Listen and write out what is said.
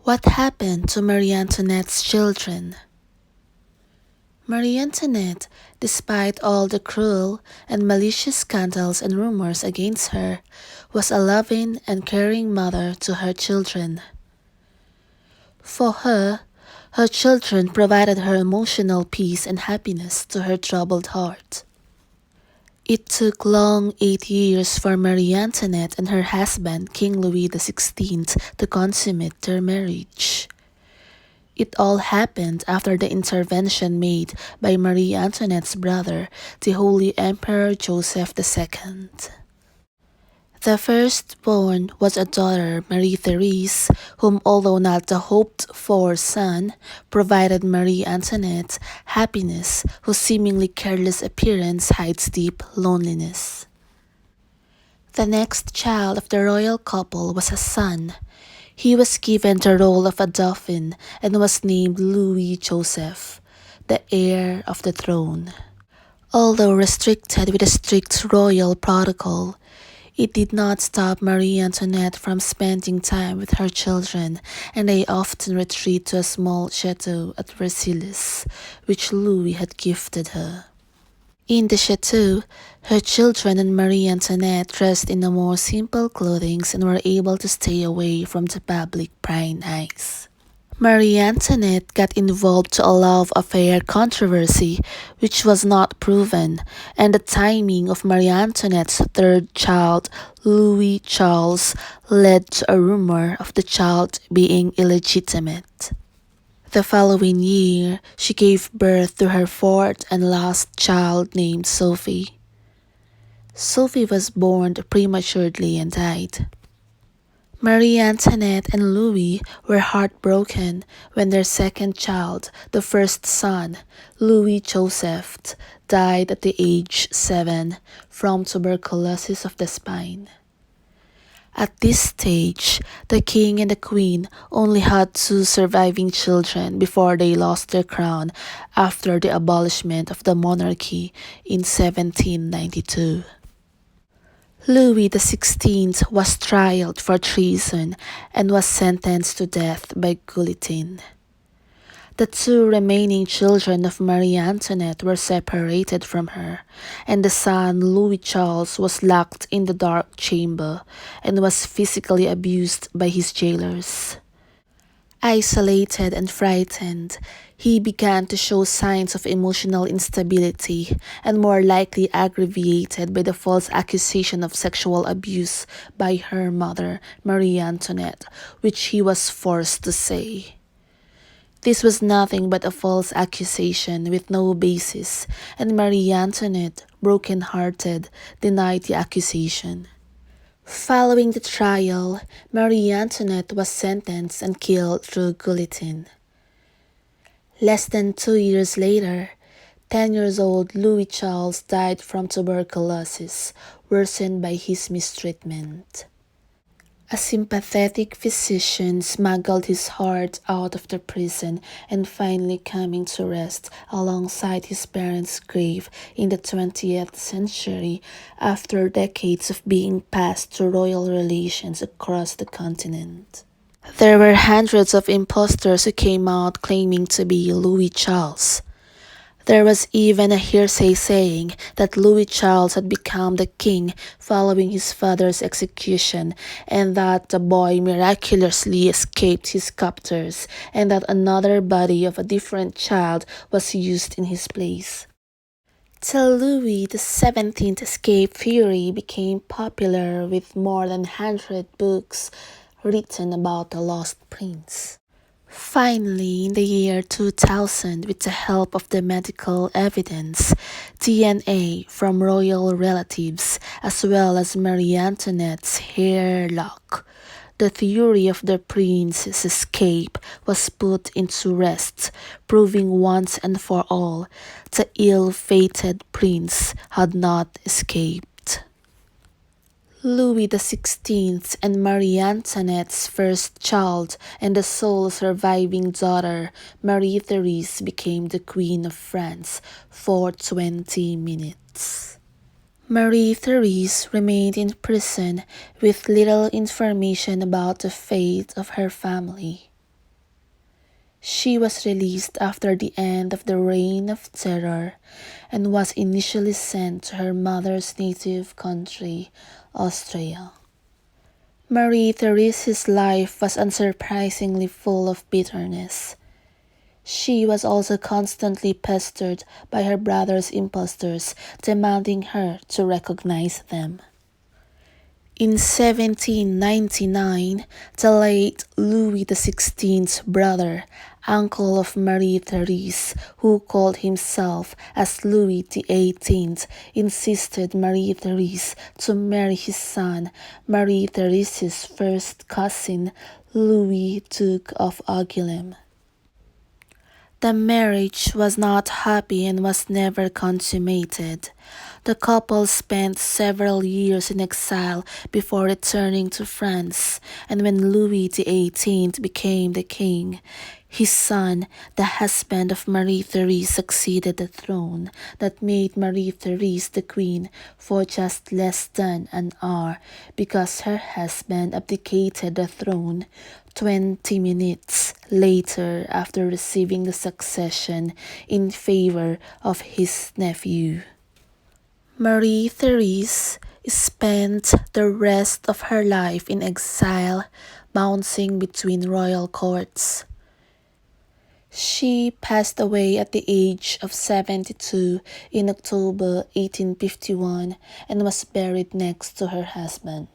What happened to Marie Antoinette's children? Marie Antoinette, despite all the cruel and malicious scandals and rumors against her, was a loving and caring mother to her children. For her children provided her emotional peace and happiness to her troubled heart. It took long 8 years for Marie Antoinette and her husband, King Louis XVI, to consummate their marriage. It all happened after the intervention made by Marie Antoinette's brother, the Holy Emperor Joseph II. The firstborn was a daughter, Marie Therese, whom, although not the hoped-for son, provided Marie Antoinette happiness, whose seemingly careless appearance hides deep loneliness. The next child of the royal couple was a son. He was given the role of a dauphin and was named Louis Joseph, the heir of the throne. Although restricted with a strict royal protocol, it did not stop Marie Antoinette from spending time with her children, and they often retreat to a small chateau at Versailles, which Louis had gifted her. In the chateau, her children and Marie Antoinette dressed in a more simple clothing and were able to stay away from the public prying eyes. Marie Antoinette got involved to a love affair controversy which was not proven, and the timing of Marie Antoinette's third child, Louis Charles, led to a rumor of the child being illegitimate. The following year, she gave birth to her fourth and last child named Sophie. Sophie was born prematurely and died. Marie Antoinette and Louis were heartbroken when their second child, the first son, Louis Joseph, died at the age 7 from tuberculosis of the spine. At this stage, the king and the queen only had 2 surviving children before they lost their crown after the abolishment of the monarchy in 1792. Louis XVI was tried for treason and was sentenced to death by guillotine. The 2 remaining children of Marie Antoinette were separated from her, and the son Louis Charles was locked in the dark chamber and was physically abused by his jailers. Isolated and frightened, he began to show signs of emotional instability and more likely aggravated by the false accusation of sexual abuse by her mother, Marie Antoinette, which he was forced to say. This was nothing but a false accusation with no basis, and Marie Antoinette, broken-hearted, denied the accusation. Following the trial, Marie Antoinette was sentenced and killed through guillotine. Less than 2 years later, 10-year-old Louis Charles died from tuberculosis, worsened by his mistreatment. A sympathetic physician smuggled his heart out of the prison and finally coming to rest alongside his parents' grave in the 20th century after decades of being passed through royal relations across the continent. There were hundreds of impostors who came out claiming to be Louis Charles. There was even a hearsay saying that Louis Charles had become the king following his father's execution, and that the boy miraculously escaped his captors, and that another body of a different child was used in his place. Till Louis XVII's escape theory became popular with more than 100 books written about the lost prince. Finally, in the year 2000, with the help of the medical evidence, DNA from royal relatives, as well as Marie Antoinette's hair lock, the theory of the prince's escape was put into rest, proving once and for all the ill-fated prince had not escaped. Louis XVI and Marie Antoinette's first child and the sole surviving daughter, Marie Therese, became the Queen of France for 20 minutes. Marie Therese remained in prison with little information about the fate of her family. She was released after the end of the Reign of Terror and was initially sent to her mother's native country, Austria. Marie Therese's life was unsurprisingly full of bitterness. She was also constantly pestered by her brother's impostors, demanding her to recognize them. In 1799, the late Louis XVI's brother, uncle of Marie Therese, who called himself as Louis XVIII, insisted Marie Therese to marry his son, Marie Therese's first cousin, Louis, Duke of Angoulême. The marriage was not happy and was never consummated. The couple spent several years in exile before returning to France, and when Louis XVIII became the king, his son, the husband of Marie Therese, succeeded the throne that made Marie Therese the queen for just less than an hour because her husband abdicated the throne 20 minutes later after receiving the succession in favor of his nephew. Marie Therese spent the rest of her life in exile, bouncing between royal courts. She passed away at the age of 72 in October 1851 and was buried next to her husband.